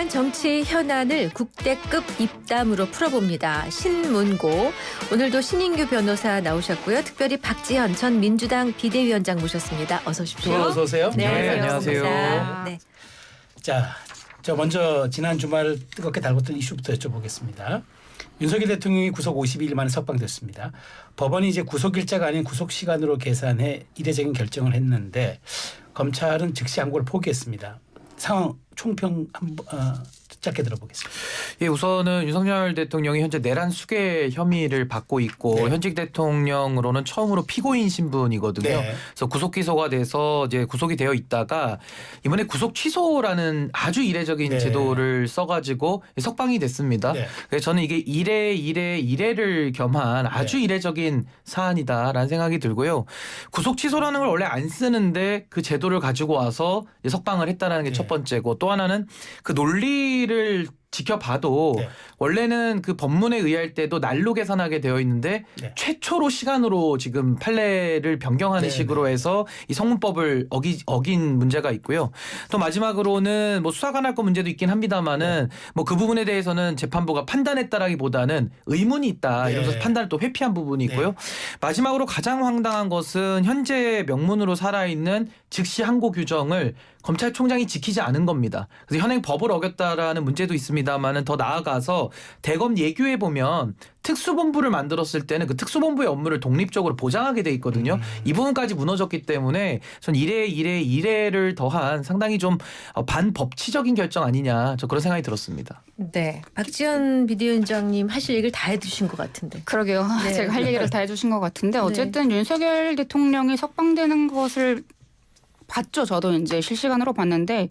다양한 정치 현안을 국대급 입담으로 풀어봅니다. 신문고. 오늘도 신인규 변호사 나오셨고요. 특별히 박지현 전 민주당 비대위원장 모셨습니다. 어서 오십시오. 어서 오세요. 네, 안녕하세요. 반갑습니다. 네. 자, 저 먼저 지난 주말 뜨겁게 달궜던 이슈부터 여쭤보겠습니다. 윤석열 대통령이 구속 52일 만에 석방됐습니다. 법원이 이제 구속일자가 아닌 구속시간으로 계산해 이례적인 결정을 했는데 검찰은 즉시 항고를 포기했습니다. 상황 총평 짧게 들어보겠습니다. 예, 우선은 윤석열 대통령이 현재 내란 수괴 혐의를 받고 있고 네. 현직 대통령으로는 처음으로 피고인 신분이거든요. 네. 그래서 구속 기소가 돼서 이제 구속이 되어 있다가 이번에 구속 취소라는 아주 이례적인 네. 제도를 써가지고 석방이 됐습니다. 네. 그래서 저는 이게 이례를 겸한 아주 네. 이례적인 사안이다라는 생각이 들고요. 구속 취소라는 걸 원래 안 쓰는데 그 제도를 가지고 와서 이제 석방을 했다는 게 네. 첫 번째고, 또 하나는 그 논리를 지켜봐도 네. 원래는 그 법문에 의할 때도 날로 계산하게 되어 있는데 네. 최초로 시간으로 지금 판례를 변경하는 네, 식으로 네. 해서 이 성문법을 어긴 문제가 있고요. 또 마지막으로는 뭐 수사관할 거 문제도 있긴 합니다만은 뭐 그 부분에 대해서는 재판부가 판단했다라기보다는 의문이 있다 네. 이러면서 판단을 또 회피한 부분이 있고요. 마지막으로 가장 황당한 것은 현재 명문으로 살아있는 즉시 항고 규정을 검찰총장이 지키지 않은 겁니다. 그래서 현행 법을 어겼다라는 문제도 있습니다만은 더 나아가서 대검 예규에 보면 특수본부를 만들었을 때는 그 특수본부의 업무를 독립적으로 보장하게 돼 있거든요. 이 부분까지 무너졌기 때문에 전 이례를 더한 상당히 좀 반법치적인 결정 아니냐, 저 그런 생각이 들었습니다. 네. 박지현 비대위원장님 하실 얘기를 다 해두신 것 같은데. 그러게요. 네. 제가 할 얘기를 다 해주신 것 같은데 어쨌든 윤석열 대통령이 석방되는 것을 봤죠. 저도 이제 실시간으로 봤는데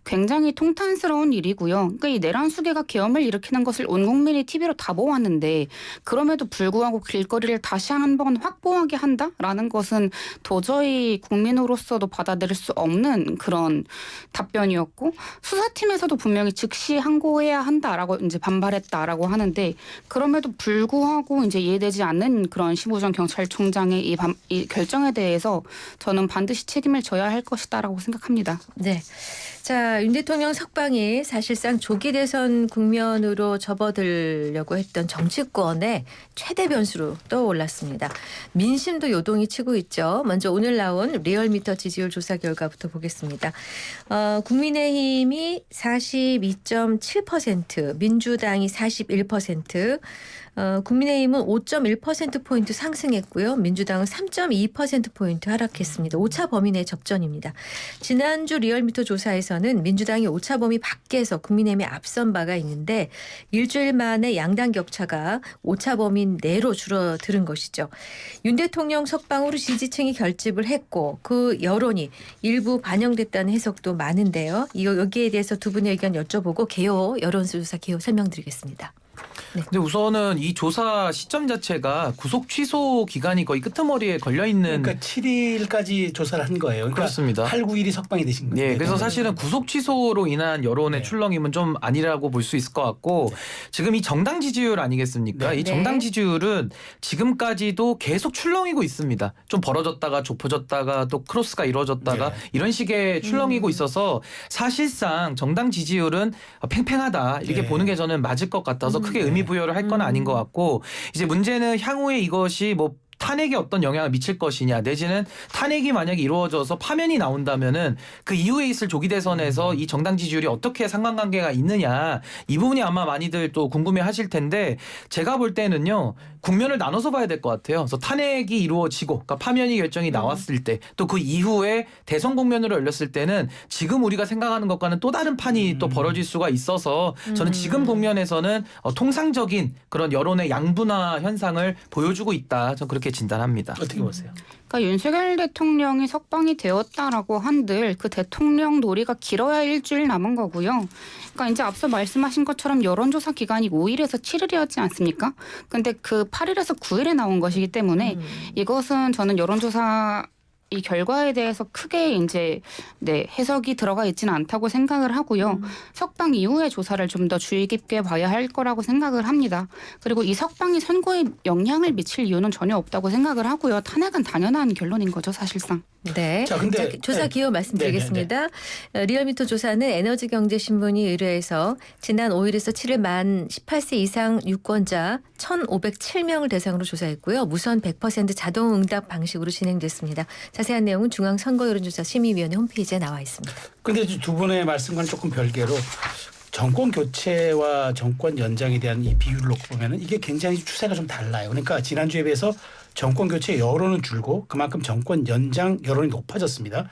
굉장히 통탄스러운 일이고요. 그러니까 이 내란 수괴가 계엄을 일으키는 것을 온 국민이 TV로 다 보았는데 그럼에도 불구하고 길거리를 다시 한번 확보하게 한다라는 것은 도저히 국민으로서도 받아들일 수 없는 그런 답변이었고, 수사팀에서도 분명히 즉시 항고해야 한다라고 이제 반발했다라고 하는데 그럼에도 불구하고 이제 이해되지 않는 그런 심우정 경찰총장의 이 결정에 대해서 저는 반드시 책임을 져야 할 것이다라고 생각합니다. 네. 자, 윤 대통령 석방이 사실상 조기 대선 국면으로 접어들려고 했던 정치권의 최대 변수로 떠올랐습니다. 민심도 요동이 치고 있죠. 먼저 오늘 나온 리얼미터 지지율 조사 결과부터 보겠습니다. 국민의힘이 42.7%, 민주당이 41%, 국민의힘은 5.1%포인트 상승했고요. 민주당은 3.2%포인트 하락했습니다. 오차 범위 내 접전입니다. 지난주 리얼미터 조사에서는 민주당이 오차 범위 밖에서 국민의힘에 앞선 바가 있는데 일주일 만에 양당 격차가 오차 범위 내로 줄어드는 것이죠. 윤 대통령 석방으로 지지층이 결집을 했고 그 여론이 일부 반영됐다는 해석도 많은데요. 여기에 대해서 두 분의 의견 여쭤보고 개요 여론조사 개요 설명드리겠습니다. 네. 근데 우선은 이 조사 시점 자체가 구속 취소 기간이 거의 끄트머리에 걸려 있는. 그러니까 7일까지 조사를 한 거예요. 그러니까 그렇습니다. 8, 9일이 석방이 되신 거예요. 예, 그래서 사실은 구속 취소로 인한 여론의 네. 출렁임은 좀 아니라고 볼 수 있을 것 같고, 지금 이 정당 지지율 아니겠습니까? 네. 이 정당 지지율은 지금까지도 계속 출렁이고 있습니다. 좀 벌어졌다가 좁혀졌다가 또 크로스가 이루어졌다가 네. 이런 식의 출렁이고 있어서 사실상 정당 지지율은 팽팽하다 이렇게 네. 보는 게 저는 맞을 것 같아서 크게 의미 부여를 할 건 아닌 것 같고, 이제 문제는 향후에 이것이 뭐 탄핵에 어떤 영향을 미칠 것이냐, 내지는 탄핵이 만약에 이루어져서 파면이 나온다면은 그 이후에 있을 조기 대선에서 이 정당 지지율이 어떻게 상관관계가 있느냐, 이 부분이 아마 많이들 또 궁금해 하실 텐데, 제가 볼 때는요 국면을 나눠서 봐야 될 것 같아요. 그래서 탄핵이 이루어지고 그러니까 파면이 결정이 나왔을 때, 또 그 이후에 대선 국면으로 열렸을 때는 지금 우리가 생각하는 것과는 또 다른 판이 또 벌어질 수가 있어서 저는 지금 국면에서는 통상적인 그런 여론의 양분화 현상을 보여주고 있다, 저는 그렇게 진단합니다. 어떻게 보세요? 그러니까 윤석열 대통령이 석방이 되었다라고 한들 그 대통령 놀이가 길어야 일주일 남은 거고요. 그러니까 이제 앞서 말씀하신 것처럼 여론조사 기간이 5일에서 7일이었지 않습니까? 근데 그 8일에서 9일에 나온 것이기 때문에 이것은 저는 여론조사 이 결과에 대해서 크게 이제 해석이 들어가 있지는 않다고 생각을 하고요. 석방 이후의 조사를 좀 더 주의 깊게 봐야 할 거라고 생각을 합니다. 그리고 이 석방이 선거에 영향을 미칠 이유는 전혀 없다고 생각을 하고요. 탄핵은 당연한 결론인 거죠, 사실상. 네. 자, 근데 조사 기호 말씀드리겠습니다. 리얼미터 조사는 에너지경제신문이 의뢰해서 지난 5일에서 7일 만 18세 이상 유권자 1,507명을 대상으로 조사했고요. 무선 100% 자동응답 방식으로 진행됐습니다. 자세한 내용은 중앙선거여론조사 심의위원회 홈페이지에 나와 있습니다. 그런데 두 분의 말씀과는 조금 별개로 정권 교체와 정권 연장에 대한 이 비율을 놓고 보면은 이게 굉장히 추세가 좀 달라요. 그러니까 지난주에 비해서 정권 교체 여론은 줄고 그만큼 정권 연장 여론이 높아졌습니다.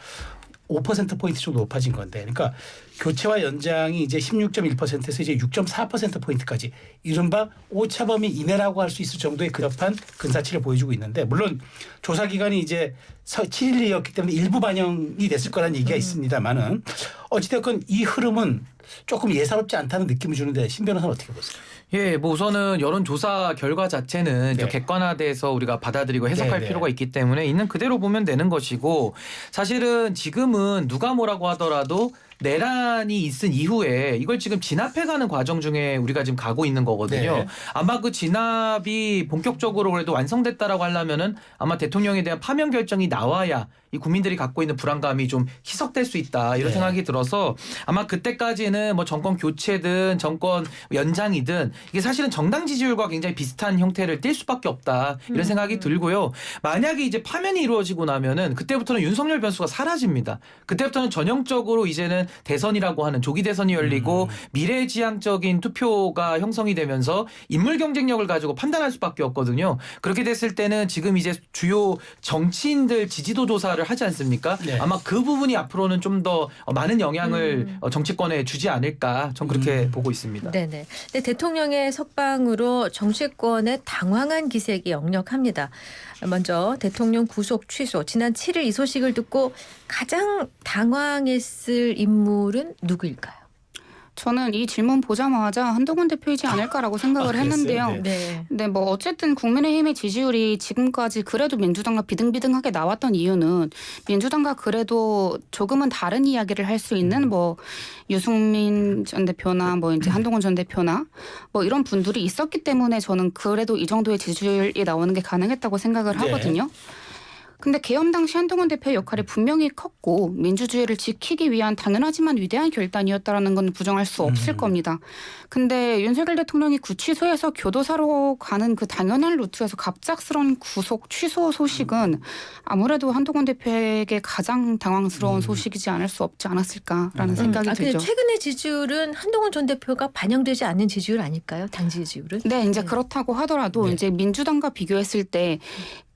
5%포인트 정도 높아진 건데, 그러니까 교체와 연장이 이제 16.1%에서 이제 6.4%포인트까지 이른바 오차범위 이내라고 할 수 있을 정도의 근접한 근사치를 보여주고 있는데, 물론 조사 기간이 이제 7일이었기 때문에 일부 반영이 됐을 거라는 얘기가 있습니다만은 어찌됐건 이 흐름은 조금 예사롭지 않다는 느낌을 주는데 신 변호사는 어떻게 보세요? 예, 뭐 우선은 여론조사 결과 자체는 좀 객관화돼서 우리가 받아들이고 해석할 필요가 있기 때문에 있는 그대로 보면 되는 것이고, 사실은 지금은 누가 뭐라고 하더라도 내란이 있은 이후에 이걸 지금 진압해가는 과정 중에 우리가 지금 가고 있는 거거든요. 네. 아마 그 진압이 본격적으로 그래도 완성됐다라고 하려면은 아마 대통령에 대한 파면 결정이 나와야 이 국민들이 갖고 있는 불안감이 좀 희석될 수 있다, 이런 생각이 들어서 아마 그때까지는 뭐 정권 교체든 정권 연장이든 이게 사실은 정당 지지율과 굉장히 비슷한 형태를 띌 수밖에 없다, 이런 생각이 들고요. 만약에 이제 파면이 이루어지고 나면은 그때부터는 윤석열 변수가 사라집니다. 그때부터는 전형적으로 이제는 대선이라고 하는 조기 대선이 열리고 미래지향적인 투표가 형성이 되면서 인물 경쟁력을 가지고 판단할 수밖에 없거든요. 그렇게 됐을 때는 지금 이제 주요 정치인들 지지도 조사를 하지 않습니까? 네. 아마 그 부분이 앞으로는 좀 더 많은 영향을 정치권에 주지 않을까, 전 그렇게 보고 있습니다. 네네. 근데 대통령의 석방으로 정치권의 당황한 기색이 역력합니다. 먼저 대통령 구속 취소. 지난 7일 이 소식을 듣고 가장 당황했을 인물은 누구일까요? 저는 이 질문 보자마자 한동훈 대표이지 않을까라고 생각을 했는데요. 그랬어요? 네. 네, 뭐 어쨌든 국민의힘의 지지율이 지금까지 그래도 민주당과 비등비등하게 나왔던 이유는 민주당과 그래도 조금은 다른 이야기를 할 수 있는 뭐 유승민 전 대표나 뭐 이제 한동훈 전 대표나 뭐 이런 분들이 있었기 때문에 저는 그래도 이 정도의 지지율이 나오는 게 가능했다고 생각을 하거든요. 근데 계엄 당시 한동훈 대표의 역할이 분명히 컸고 민주주의를 지키기 위한 당연하지만 위대한 결단이었다라는 건 부정할 수 없을 겁니다. 근데 윤석열 대통령이 구치소에서 교도소로 가는 그 당연한 루트에서 갑작스러운 구속 취소 소식은 아무래도 한동훈 대표에게 가장 당황스러운 소식이지 않을 수 없지 않았을까라는 생각이 근데 들죠. 최근의 지지율은 한동훈 전 대표가 반영되지 않는 지지율 아닐까요? 당 지지율은? 네, 이제 그렇다고 하더라도 이제 민주당과 비교했을 때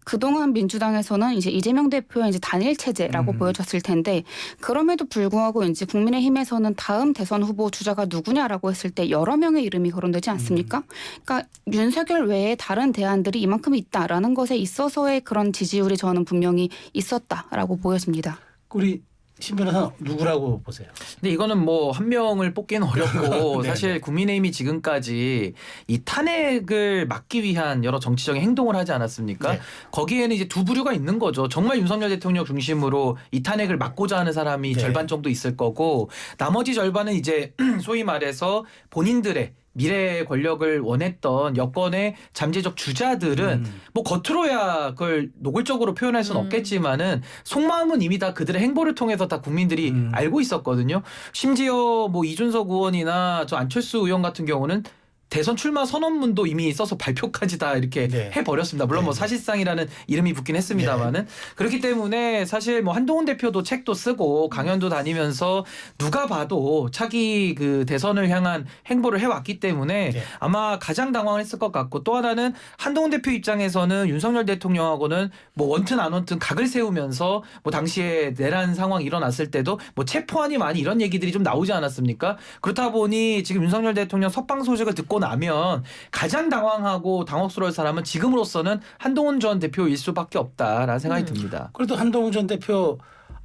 그동안 민주당에서는 이제 이재명 대표의 이제 단일 체제라고 보여졌을 텐데, 그럼에도 불구하고 이제 국민의힘에서는 다음 대선 후보 주자가 누구냐라고 했을 때 여러 명의 이름이 거론되지 않습니까? 그러니까 윤석열 외에 다른 대안들이 이만큼 있다라는 것에 있어서의 그런 지지율이 저는 분명히 있었다라고 보여집니다. 우리 신 변호사 누구라고 보세요? 근데 이거는 뭐 한 명을 뽑기는 어렵고 네. 사실 국민의힘이 지금까지 이 탄핵을 막기 위한 여러 정치적인 행동을 하지 않았습니까? 네. 거기에는 이제 두 부류가 있는 거죠. 정말 윤석열 대통령 중심으로 이 탄핵을 막고자 하는 사람이 네. 절반 정도 있을 거고, 나머지 절반은 이제 소위 말해서 본인들의 미래 권력을 원했던 여권의 잠재적 주자들은 뭐 겉으로야 그걸 노골적으로 표현할 수는 없겠지만은 속마음은 이미 다 그들의 행보를 통해서 다 국민들이 알고 있었거든요. 심지어 뭐 이준석 의원이나 저 안철수 의원 같은 경우는 대선 출마 선언문도 이미 써서 발표까지 다 이렇게 네. 해버렸습니다. 물론 뭐 사실상이라는 이름이 붙긴 했습니다만은. 그렇기 때문에 사실 뭐 한동훈 대표도 책도 쓰고 강연도 다니면서 누가 봐도 차기 그 대선을 향한 행보를 해왔기 때문에 네. 아마 가장 당황했을 것 같고, 또 하나는 한동훈 대표 입장에서는 윤석열 대통령하고는 뭐 원튼 안 원튼 각을 세우면서 뭐 당시에 내란 상황 일어났을 때도 뭐 체포하니 많이 이런 얘기들이 좀 나오지 않았습니까? 그렇다 보니 지금 윤석열 대통령 석방 소식을 듣고 나면 가장 당황하고 당혹스러울 사람은 지금으로서는 한동훈 전 대표일 수밖에 없다라는 생각이 듭니다. 그래도 한동훈 전 대표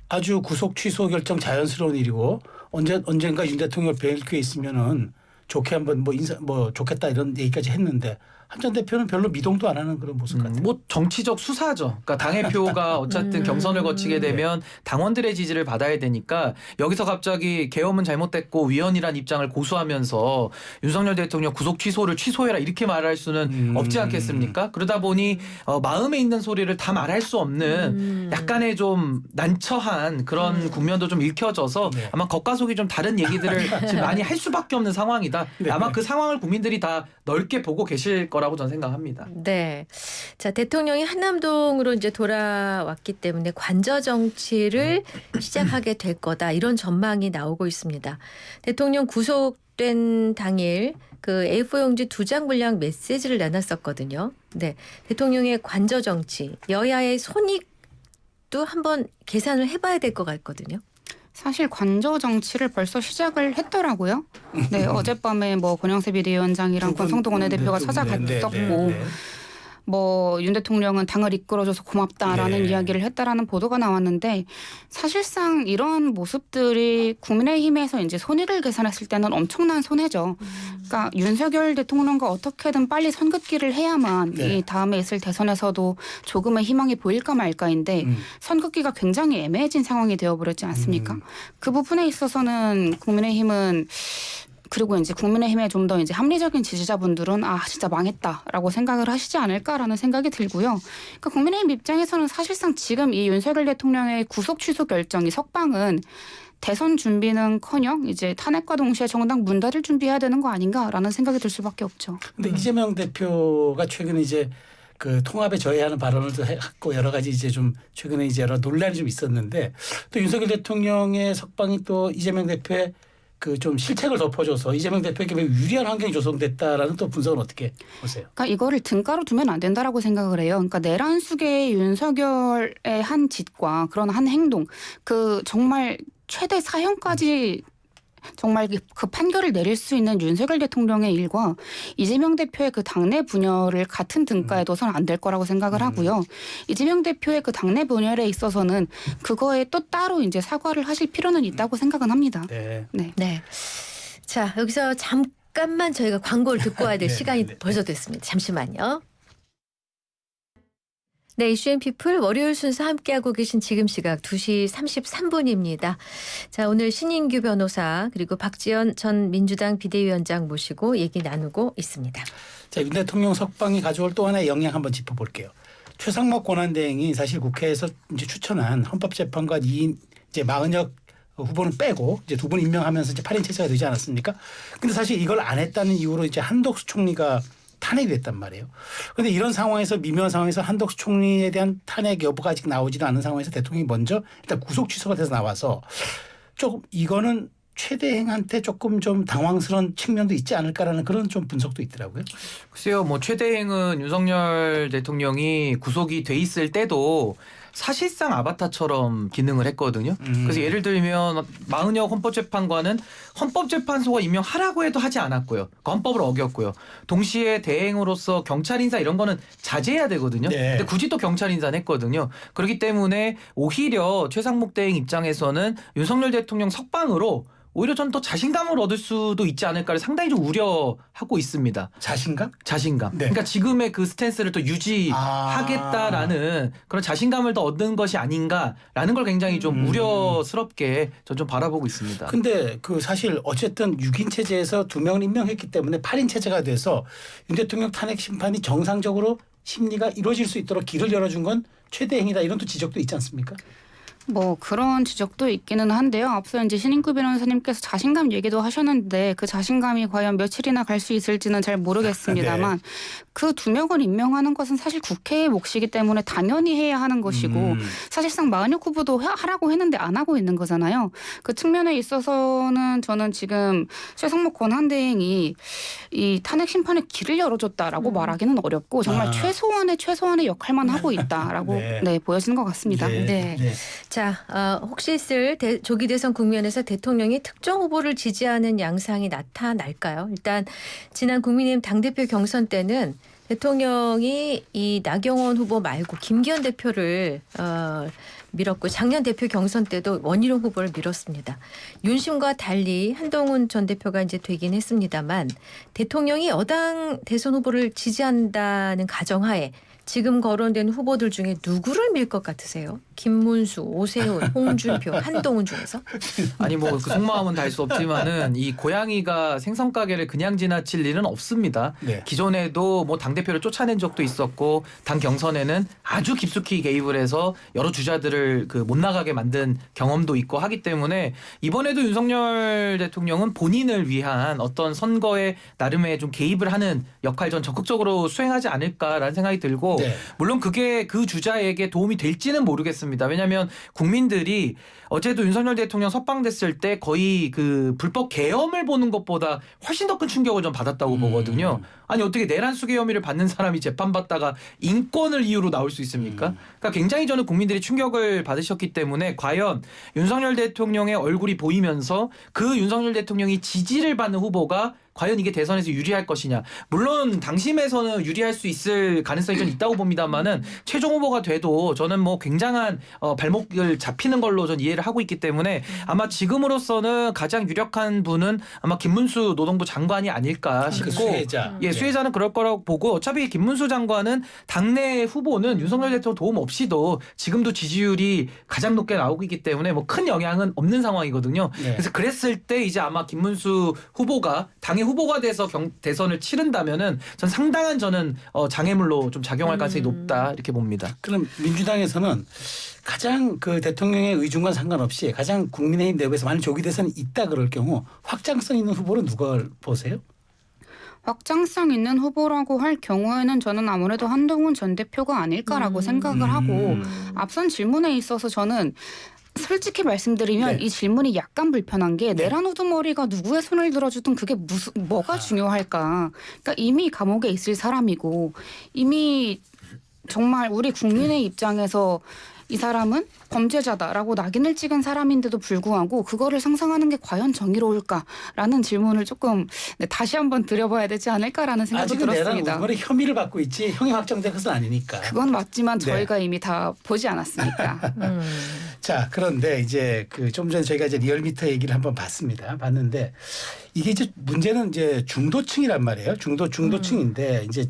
아주 구속 취소 결정 자연스러운 일이고 언젠가 윤 대통령 뵐 기회 있으면은 좋게 한번 뭐 인사 뭐 좋겠다 이런 얘기까지 했는데 한 전 대표는 별로 미동도 안 하는 그런 모습 같아요. 뭐 정치적 수사죠. 그러니까 당대표가 어쨌든 경선을 거치게 되면 당원들의 지지를 받아야 되니까 여기서 갑자기 계엄은 잘못됐고 위헌이란 입장을 고수하면서 윤석열 대통령 구속 취소를 취소해라 이렇게 말할 수는 없지 않겠습니까? 그러다 보니 마음에 있는 소리를 다 말할 수 없는 약간의 좀 난처한 그런 국면도 좀 읽혀져서 네. 아마 겉과 속이 좀 다른 얘기들을 지금 많이 할 수밖에 없는 상황이다. 네. 아마 그 상황을 국민들이 다 넓게 보고 계실 거라고 저는 생각합니다. 네. 자, 대통령이 한남동으로 이제 돌아왔기 때문에 관저 정치를 시작하게 될 거다. 이런 전망이 나오고 있습니다. 대통령 구속된 당일 그 A4용지 2장 분량 메시지를 내놨었거든요. 네. 대통령의 관저 정치, 여야의 손익도 한번 계산을 해봐야 될 것 같거든요. 사실 관저 정치를 벌써 시작을 했더라고요. 네, 어젯밤에 뭐 권영세 비대위원장이랑 권성동 원내대표가 찾아갔었고 뭐 윤 대통령은 당을 이끌어줘서 고맙다라는 네. 이야기를 했다라는 보도가 나왔는데 사실상 이런 모습들이 국민의힘에서 이제 손해를 계산했을 때는 엄청난 손해죠. 그러니까 윤석열 대통령과 어떻게든 빨리 선긋기를 해야만 네. 이 다음에 있을 대선에서도 조금의 희망이 보일까 말까인데 선긋기가 굉장히 애매해진 상황이 되어버렸지 않습니까? 그 부분에 있어서는 국민의힘은 그리고 이제 국민의힘에 좀 더 이제 합리적인 지지자분들은 아 진짜 망했다라고 생각을 하시지 않을까라는 생각이 들고요. 그러니까 국민의힘 입장에서는 사실상 지금 이 윤석열 대통령의 구속 취소 결정이 석방은 대선 준비는커녕 이제 탄핵과 동시에 정당 문 닫을 준비해야 되는 거 아닌가라는 생각이 들 수밖에 없죠. 근데 이재명 대표가 최근에 이제 그 통합에 저해하는 발언을 또 했고 여러 가지 이제 좀 최근에 이제 여러 논란이 좀 있었는데 또 윤석열 대통령의 석방이 또 이재명 대표의 그 좀 실책을 덮어줘서 이재명 대표에게 매우 유리한 환경이 조성됐다라는 또 분석은 어떻게 보세요? 그러니까 이거를 등가로 두면 안 된다라고 생각을 해요. 그러니까 내란 수계의 윤석열의 한 짓과 그런 한 행동, 그 정말 최대 사형까지 정말 그 판결을 내릴 수 있는 윤석열 대통령의 일과 이재명 대표의 그 당내 분열을 같은 등가에 둬서는 안 될 거라고 생각을 하고요. 이재명 대표의 그 당내 분열에 있어서는 그거에 또 따로 이제 사과를 하실 필요는 있다고 생각은 합니다. 네. 네. 네. 자, 여기서 잠깐만 저희가 광고를 듣고 와야 될 네, 시간이 네. 벌써 됐습니다. 잠시만요. 네, 이슈앤피플 월요일 순서 함께하고 계신 지금 시각 2시 33분입니다. 자, 오늘 신인규 변호사 그리고 박지원 전 민주당 비대위원장 모시고 얘기 나누고 있습니다. 자, 윤 대통령 석방이 가져올 또 하나의 영향 한번 짚어볼게요. 최상목 권한대행이 사실 국회에서 이제 추천한 헌법재판관 이제 마은혁 후보는 빼고 이제 두 분 임명하면서 이제 8인 체제가 되지 않았습니까? 근데 사실 이걸 안 했다는 이유로 이제 한덕수 총리가 탄핵이 됐단 말이에요. 그런데 이런 상황에서 미묘한 상황에서 한덕수 총리에 대한 탄핵 여부가 아직 나오지도 않은 상황에서 대통령이 먼저 일단 구속 취소가 돼서 나와서 조금 이거는 최대행한테 조금 좀 당황스러운 측면도 있지 않을까라는 그런 좀 분석도 있더라고요. 글쎄요, 뭐 최대행은 윤석열 대통령이 구속이 돼 있을 때도 사실상 아바타처럼 기능을 했거든요. 그래서 예를 들면 마은혁 헌법재판관은 헌법재판소가 임명하라고 해도 하지 않았고요. 그러니까 헌법을 어겼고요. 동시에 대행으로서 경찰 인사 이런 거는 자제해야 되거든요. 네. 근데 굳이 또 경찰 인사는 했거든요. 그렇기 때문에 오히려 최상목 대행 입장에서는 윤석열 대통령 석방으로 오히려 전 더 자신감을 얻을 수도 있지 않을까를 상당히 좀 우려하고 있습니다. 자신감? 자신감. 네. 그러니까 지금의 그 스탠스를 또 유지하겠다라는 그런 자신감을 더 얻는 것이 아닌가라는 걸 굉장히 좀 우려스럽게 전 좀 바라보고 있습니다. 근데 그 사실 어쨌든 6인 체제에서 2명을 임명했기 때문에 8인 체제가 돼서 윤 대통령 탄핵 심판이 정상적으로 심리가 이루어질 수 있도록 길을 열어준 건 최대행이다 이런 또 지적도 있지 않습니까? 뭐 그런 지적도 있기는 한데요. 앞서 이제 신인구 변호사님께서 자신감 얘기도 하셨는데 그 자신감이 과연 며칠이나 갈 수 있을지는 잘 모르겠습니다만 그 2명을 임명하는 것은 사실 국회의 몫이기 때문에 당연히 해야 하는 것이고 사실상 마은혁 후보도 하라고 했는데 안 하고 있는 거잖아요. 그 측면에 있어서는 저는 지금 최상목 권한대행이 이 탄핵 심판에 길을 열어줬다라고 말하기는 어렵고 정말 최소한의 역할만 하고 있다라고 네. 보여지는 것 같습니다. 네. 자, 혹시 있을 조기 대선 국면에서 대통령이 특정 후보를 지지하는 양상이 나타날까요? 일단 지난 국민의힘 당대표 경선 때는 대통령이 이 나경원 후보 말고 김기현 대표를 밀었고 작년 대표 경선 때도 원희룡 후보를 밀었습니다. 윤심과 달리 한동훈 전 대표가 이제 되긴 했습니다만 대통령이 여당 대선 후보를 지지한다는 가정하에 지금 거론된 후보들 중에 누구를 밀 것 같으세요? 김문수, 오세훈, 홍준표, 한동훈 중에서? 아니 뭐 그 속마음은 다 알 수 없지만은 이 고양이가 생선 가게를 그냥 지나칠 일은 없습니다. 네. 기존에도 뭐 당 대표를 쫓아낸 적도 있었고 당 경선에는 아주 깊숙이 개입을 해서 여러 주자들을 그 못 나가게 만든 경험도 있고 하기 때문에 이번에도 윤석열 대통령은 본인을 위한 어떤 선거에 나름의 좀 개입을 하는 역할 전 적극적으로 수행하지 않을까라는 생각이 들고 네. 물론 그게 그 주자에게 도움이 될지는 모르겠습니다. 왜냐하면 국민들이 어제도 윤석열 대통령 석방됐을 때 거의 그 불법 계엄을 보는 것보다 훨씬 더 큰 충격을 좀 받았다고 보거든요. 아니 어떻게 내란 수괴 혐의를 받는 사람이 재판받다가 인권을 이유로 나올 수 있습니까? 그러니까 굉장히 저는 국민들이 충격을 받으셨기 때문에 과연 윤석열 대통령의 얼굴이 보이면서 그 윤석열 대통령이 지지를 받는 후보가 과연 이게 대선에서 유리할 것이냐. 물론 당심에서는 유리할 수 있을 가능성이 좀 있다고 봅니다만은 최종 후보가 돼도 저는 뭐 굉장한 발목을 잡히는 걸로 전 이해를 하고 있기 때문에 아마 지금으로서는 가장 유력한 분은 아마 김문수 노동부 장관이 아닐까 싶고 그 수혜자. 예, 수혜자는 그럴 거라고 보고 어차피 김문수 장관은 당내 후보는 윤석열 대통령 도움 없이도 지금도 지지율이 가장 높게 나오고 있기 때문에 뭐 큰 영향은 없는 상황이거든요. 네. 그래서 그랬을 때 이제 아마 김문수 후보가 당의 후보가 돼서 대선을 치른다면은 전 상당한 저는 장애물로 좀 작용할 가능성이 높다 이렇게 봅니다. 그럼 민주당에서는 가장 그 대통령의 의중과 상관없이 가장 국민의힘 내부에서 만약 조기 대선이 있다 그럴 경우 확장성 있는 후보로 누가 보세요? 확장성 있는 후보라고 할 경우에는 저는 아무래도 한동훈 전 대표가 아닐까라고 생각을 하고 앞선 질문에 있어서 저는 솔직히 말씀드리면 네. 이 질문이 약간 불편한 게 내란 우두머리가 누구의 손을 들어주든 그게 뭐가 중요할까. 그러니까 이미 감옥에 있을 사람이고 이미 정말 우리 국민의 입장에서 이 사람은 범죄자다라고 낙인을 찍은 사람인데도 불구하고 그거를 상상하는 게 과연 정의로울까라는 질문을 조금 다시 한번 드려봐야 되지 않을까라는 생각도 아직은 내란 들었습니다. 우두머리 혐의를 받고 있지 형이 확정된 것은 아니니까. 그건 맞지만 네. 저희가 이미 다 보지 않았으니까. 자, 그런데 이제 그 좀 전에 저희가 이제 리얼미터 얘기를 한번 봤는데 이게 이제 문제는 이제 중도층이란 말이에요. 중도층인데 이제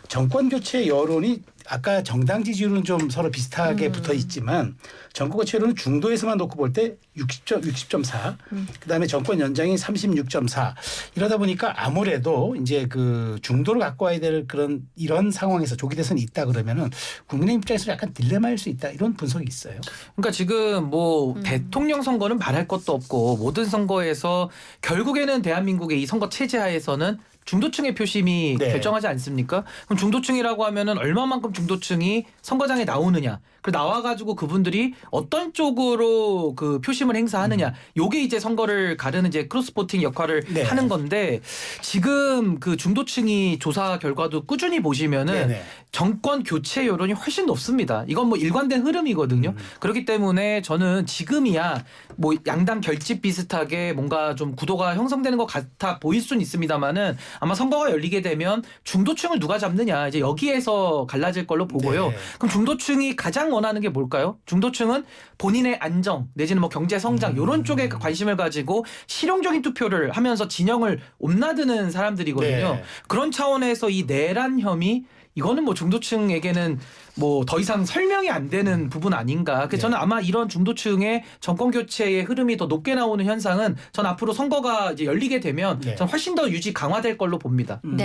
정권 교체 여론이 아까 정당 지지율은 좀 서로 비슷하게 붙어 있지만 정권 교체 여론은 중도에서만 놓고 볼 때 60.4, 그다음에 정권 연장이 36.4 이러다 보니까 아무래도 이제 그 중도를 갖고 와야 될 그런 이런 상황에서 조기 대선이 있다 그러면은 국민의 입장에서 약간 딜레마일 수 있다 이런 분석이 있어요. 그러니까 지금 뭐 대통령 선거는 말할 것도 없고 모든 선거에서 결국에는 대한민국의 이 선거 체제 하에서는 중도층의 표심이 네. 결정하지 않습니까? 그럼 중도층이라고 하면은 얼마만큼 중도층이 선거장에 나오느냐. 그리고 나와가지고 그분들이 어떤 쪽으로 그 표심을 행사하느냐. 요게 이제 선거를 가르는 이제 크로스포팅 역할을 네. 하는 건데 지금 그 중도층이 조사 결과도 꾸준히 보시면은 네네. 정권 교체 여론이 훨씬 높습니다. 이건 뭐 일관된 흐름이거든요. 그렇기 때문에 저는 지금이야 뭐 양당 결집 비슷하게 뭔가 좀 구도가 형성되는 것 같아 보일 수는 있습니다만은 아마 선거가 열리게 되면 중도층을 누가 잡느냐 이제 여기에서 갈라질 걸로 보고요. 네. 그럼 중도층이 가장 원하는 게 뭘까요? 중도층은 본인의 안정 내지는 뭐 경제 성장 이런 쪽에 관심을 가지고 실용적인 투표를 하면서 진영을 옴나드는 사람들이거든요. 네. 그런 차원에서 이 내란 혐의 이거는 뭐 중도층에게는 뭐 더 이상 설명이 안 되는 부분 아닌가. 그래서 네. 저는 아마 이런 중도층의 정권 교체의 흐름이 더 높게 나오는 현상은 전 앞으로 선거가 이제 열리게 되면 네. 전 훨씬 더 유지 강화될 걸로 봅니다. 네.